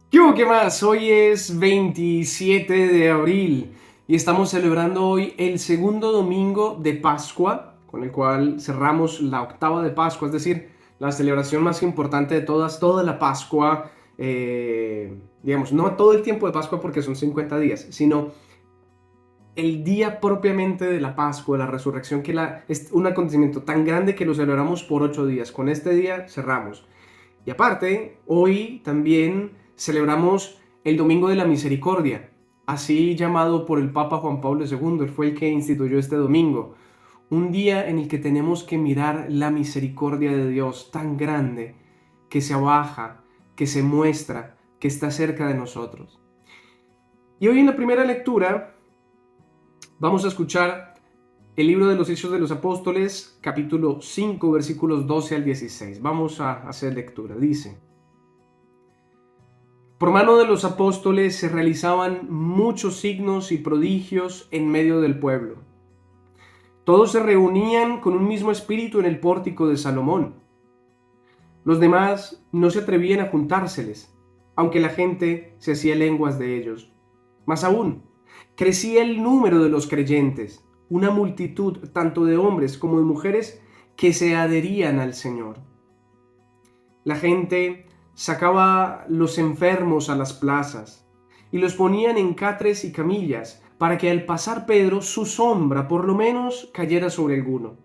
¿Qué más? Hoy es 27 de abril y estamos celebrando hoy el segundo domingo de Pascua, con el cual cerramos la octava de Pascua, es decir, la celebración más importante de todas, toda la Pascua, digamos, no todo el tiempo de Pascua porque son 50 días, sino el día propiamente de la Pascua, la resurrección, es un acontecimiento tan grande que lo celebramos por 8 días. Con este día cerramos. Y aparte, hoy también celebramos el Domingo de la Misericordia, así llamado por el Papa Juan Pablo II. Él fue el que instituyó este domingo. Un día en el que tenemos que mirar la misericordia de Dios tan grande que se abaja, que se muestra, que está cerca de nosotros. Y hoy en la primera lectura vamos a escuchar el libro de los Hechos de los Apóstoles, capítulo 5, versículos 12 al 16. Vamos a hacer lectura. Dice: Por mano de los apóstoles se realizaban muchos signos y prodigios en medio del pueblo. Todos se reunían con un mismo espíritu en el pórtico de Salomón. Los demás no se atrevían a juntárseles, aunque la gente se hacía lenguas de ellos. Más aún, crecía el número de los creyentes, una multitud tanto de hombres como de mujeres que se adherían al Señor. La gente sacaba los enfermos a las plazas y los ponían en catres y camillas para que al pasar Pedro su sombra por lo menos cayera sobre alguno.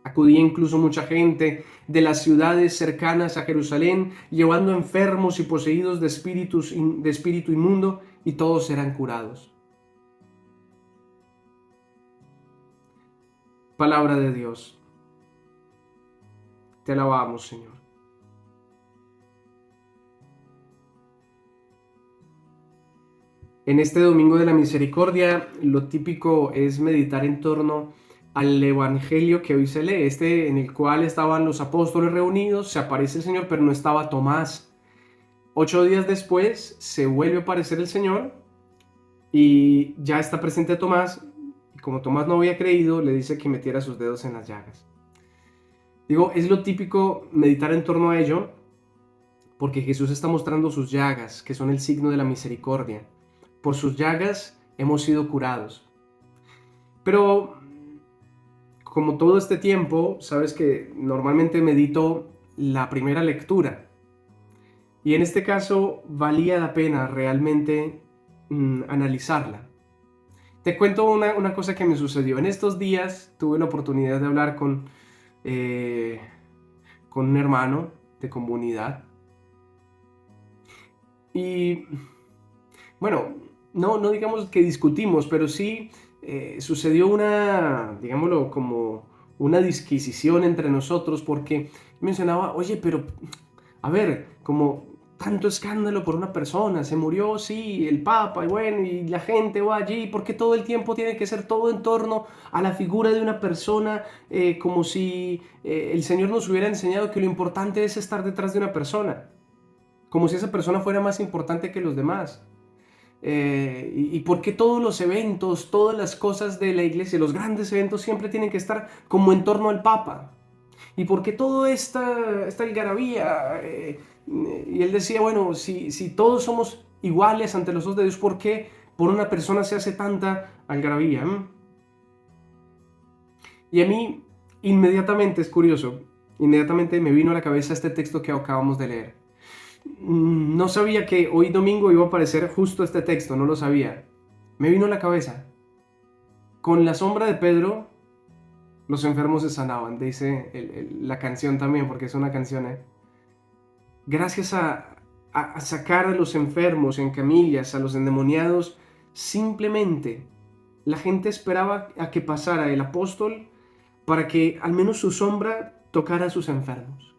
Acudía incluso mucha gente de las ciudades cercanas a Jerusalén, llevando enfermos y poseídos de espíritu inmundo, y todos eran curados. Palabra de Dios. Te alabamos, Señor. En este Domingo de la Misericordia, lo típico es meditar en torno al Evangelio que hoy se lee, en el cual estaban los apóstoles reunidos, se aparece el Señor, pero no estaba Tomás. 8 días después se vuelve a aparecer el Señor y ya está presente Tomás, y como Tomás no había creído, le dice que metiera sus dedos en las llagas. Digo, es lo típico meditar en torno a ello, porque Jesús está mostrando sus llagas, que son el signo de la misericordia. Por sus llagas hemos sido curados. Pero como todo este tiempo, sabes que normalmente medito la primera lectura. Y en este caso valía la pena realmente analizarla. Te cuento una cosa que me sucedió. En estos días tuve la oportunidad de hablar eh, con un hermano de comunidad. Y bueno, no digamos que discutimos, pero sí sucedió digámoslo, como una disquisición entre nosotros porque mencionaba, oye, pero a ver, como tanto escándalo por una persona, se murió, sí, el Papa, y bueno, y la gente va allí, ¿por qué todo el tiempo tiene que ser todo en torno a la figura de una persona, como si el Señor nos hubiera enseñado que lo importante es estar detrás de una persona, como si esa persona fuera más importante que los demás? Y por qué todos los eventos, todas las cosas de la iglesia, los grandes eventos siempre tienen que estar como en torno al Papa? ¿Y por qué toda esta algarabía? Y él decía, bueno, si todos somos iguales ante los ojos de Dios, ¿por qué por una persona se hace tanta algarabía? Y a mí, inmediatamente, es curioso, inmediatamente me vino a la cabeza este texto que acabamos de leer. No sabía que hoy domingo iba a aparecer justo este texto, no lo sabía. Me vino a la cabeza. Con la sombra de Pedro, los enfermos se sanaban, dice la canción también, porque es una canción, ¿eh? Gracias a sacar a los enfermos en camillas, a los endemoniados, simplemente la gente esperaba a que pasara el apóstol para que al menos su sombra tocara a sus enfermos.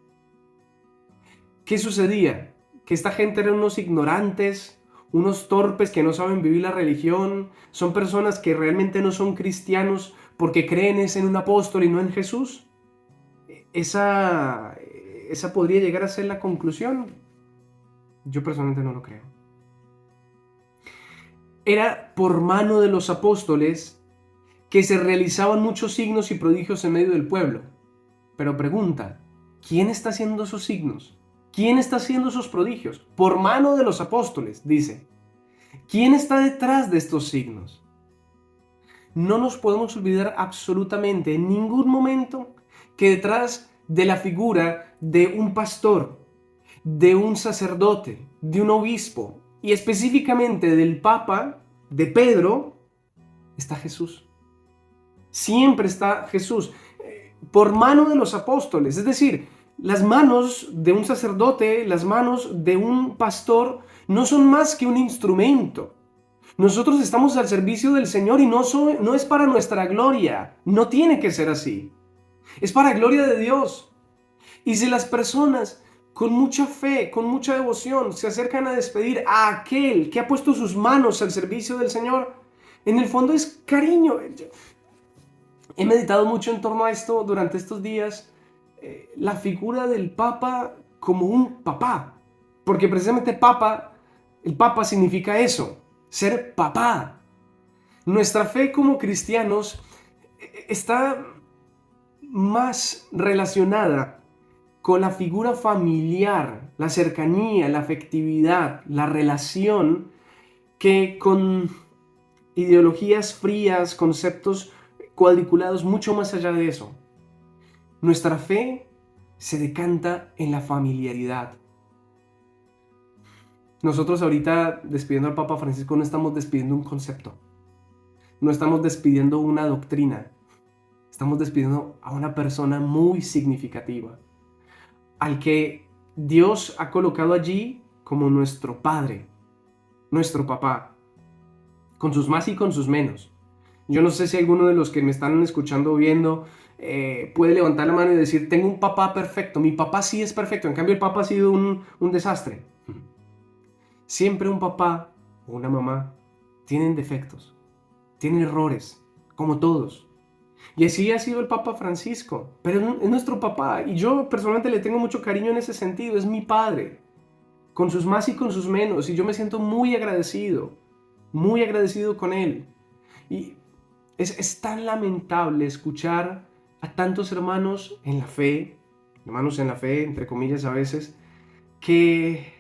¿Qué sucedía? Que esta gente eran unos ignorantes, unos torpes que no saben vivir la religión, son personas que realmente no son cristianos porque creen es en un apóstol y no en Jesús. Esa, esa podría llegar a ser la conclusión. Yo personalmente no lo creo. Era por mano de los apóstoles que se realizaban muchos signos y prodigios en medio del pueblo. Pero pregunta, ¿quién está haciendo esos signos? ¿Quién está haciendo esos prodigios? Por mano de los apóstoles, dice. ¿Quién está detrás de estos signos? No nos podemos olvidar absolutamente en ningún momento que detrás de la figura de un pastor, de un sacerdote, de un obispo y específicamente del Papa, de Pedro, está Jesús. Siempre está Jesús, por mano de los apóstoles. Es decir, las manos de un sacerdote, las manos de un pastor no son más que un instrumento. Nosotros estamos al servicio del Señor y no es para nuestra gloria. No tiene que ser así. Es para gloria de Dios. Y si las personas con mucha fe, con mucha devoción, se acercan a despedir a aquel que ha puesto sus manos al servicio del Señor, en el fondo es cariño. He meditado mucho en torno a esto durante estos días, la figura del Papa como un papá, porque precisamente el Papa significa eso, ser papá. Nuestra fe como cristianos está más relacionada con la figura familiar, la cercanía, la afectividad, la relación, que con ideologías frías, conceptos cuadriculados mucho más allá de eso. Nuestra fe se decanta en la familiaridad. Nosotros ahorita, despidiendo al Papa Francisco, no estamos despidiendo un concepto, no estamos despidiendo una doctrina, estamos despidiendo a una persona muy significativa, al que Dios ha colocado allí como nuestro Padre, nuestro papá, con sus más y con sus menos. Yo no sé si alguno de los que me están escuchando o viendo puede levantar la mano y decir, tengo un papá perfecto, mi papá sí es perfecto, en cambio el papá ha sido un desastre. Siempre un papá o una mamá tienen defectos, tienen errores, como todos. Y así ha sido el Papa Francisco, pero es nuestro papá y yo personalmente le tengo mucho cariño en ese sentido, es mi padre, con sus más y con sus menos, y yo me siento muy agradecido con él. Y es tan lamentable escuchar a tantos hermanos en la fe, entre comillas a veces, que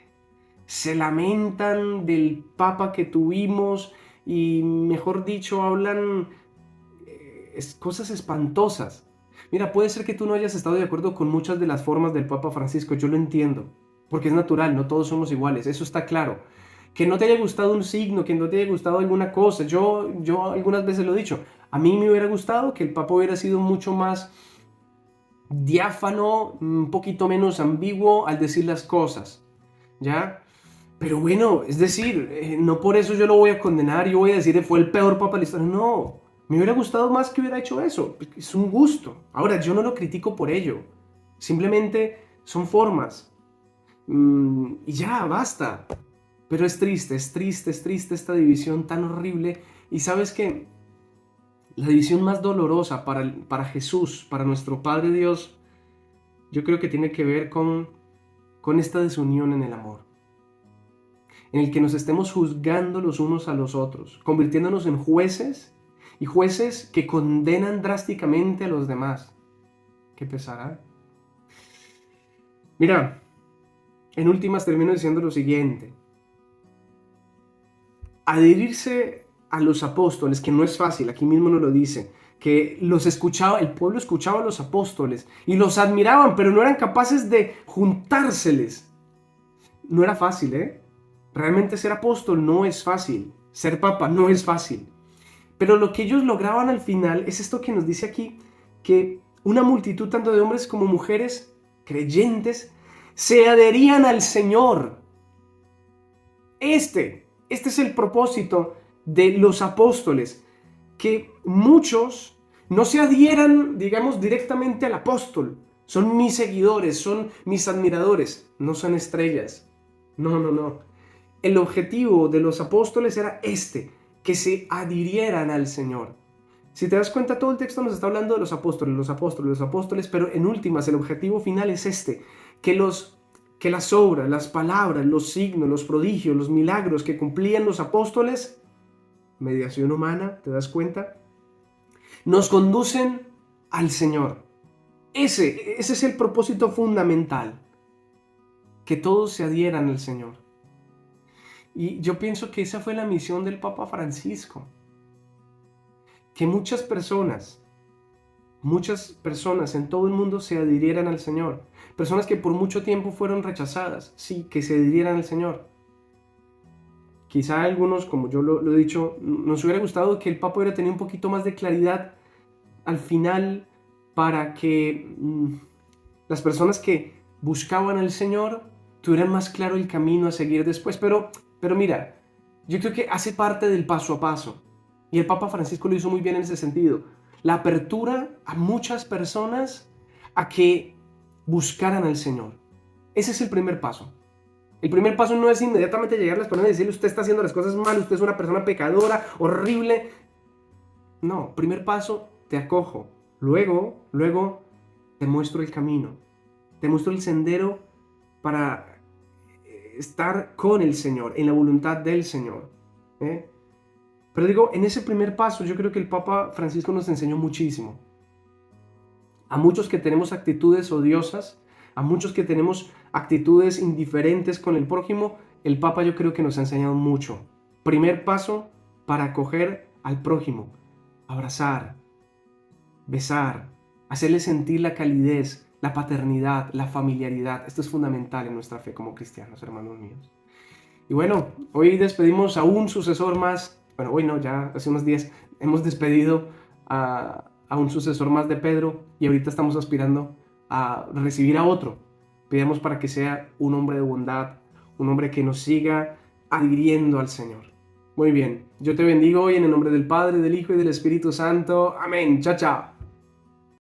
se lamentan del Papa que tuvimos y, mejor dicho, hablan cosas espantosas. Mira, puede ser que tú no hayas estado de acuerdo con muchas de las formas del Papa Francisco, yo lo entiendo, porque es natural, no todos somos iguales, eso está claro. Que no te haya gustado un signo, que no te haya gustado alguna cosa, yo algunas veces lo he dicho, a mí me hubiera gustado que el Papa hubiera sido mucho más diáfano, un poquito menos ambiguo al decir las cosas, ¿ya? Pero bueno, es decir, no por eso yo lo voy a condenar, yo voy a decir que fue el peor papa de la historia. No, me hubiera gustado más que hubiera hecho eso. Es un gusto. Ahora, yo no lo critico por ello. Simplemente son formas. Y ya, basta. Pero es triste esta división tan horrible. Y sabes que la división más dolorosa para Jesús, para nuestro Padre Dios, yo creo que tiene que ver con esta desunión en el amor, en el que nos estemos juzgando los unos a los otros, convirtiéndonos en jueces y jueces que condenan drásticamente a los demás. ¿Qué pesará? Mira, en últimas termino diciendo lo siguiente. Adherirse a los apóstoles, que no es fácil, aquí mismo nos lo dice, que los escuchaba, el pueblo escuchaba a los apóstoles y los admiraban, pero no eran capaces de juntárseles. No era fácil, ¿eh? Realmente ser apóstol no es fácil, ser papa no es fácil. Pero lo que ellos lograban al final es esto que nos dice aquí, que una multitud tanto de hombres como mujeres creyentes se adherían al Señor. Este es el propósito de los apóstoles, que muchos no se adhieran, digamos, directamente al apóstol. Son mis seguidores, son mis admiradores, no son estrellas. No. El objetivo de los apóstoles era que se adhirieran al Señor. Si te das cuenta, todo el texto nos está hablando de los apóstoles, pero en últimas el objetivo final es que las obras, las palabras, los signos, los prodigios, los milagros que cumplían los apóstoles, mediación humana, ¿te das cuenta? Nos conducen al Señor. Ese es el propósito fundamental. que todos se adhieran al Señor. Y yo pienso que esa fue la misión del Papa Francisco. Que muchas personas en todo el mundo se adhirieran al Señor. Personas que por mucho tiempo fueron rechazadas, sí, que se adhirieran al Señor. Quizá algunos, como yo lo he dicho, nos hubiera gustado que el Papa hubiera tenido un poquito más de claridad al final para que las personas que buscaban al Señor tuvieran más claro el camino a seguir después. Pero mira, yo creo que hace parte del paso a paso. Y el Papa Francisco lo hizo muy bien en ese sentido. La apertura a muchas personas a que buscaran al Señor. Ese es el primer paso. El primer paso no es inmediatamente llegar a las personas y decirle: usted está haciendo las cosas mal, usted es una persona pecadora, horrible. No, primer paso, te acojo. Luego te muestro el camino. Te muestro el sendero para estar con el Señor, en la voluntad del Señor. Pero digo, en ese primer paso yo creo que el Papa Francisco nos enseñó muchísimo. A muchos que tenemos actitudes odiosas, a muchos que tenemos actitudes indiferentes con el prójimo, el Papa yo creo que nos ha enseñado mucho. Primer paso para acoger al prójimo: abrazar, besar, hacerle sentir la calidez, la paternidad, la familiaridad. Esto es fundamental en nuestra fe como cristianos, hermanos míos. Y bueno, hoy despedimos a un sucesor más. Bueno, hoy no, ya hace unos días hemos despedido a un sucesor más de Pedro y ahorita estamos aspirando a recibir a otro. Pidamos para que sea un hombre de bondad, un hombre que nos siga adhiriendo al Señor. Muy bien, yo te bendigo hoy en el nombre del Padre, del Hijo y del Espíritu Santo. Amén. Chao, chao.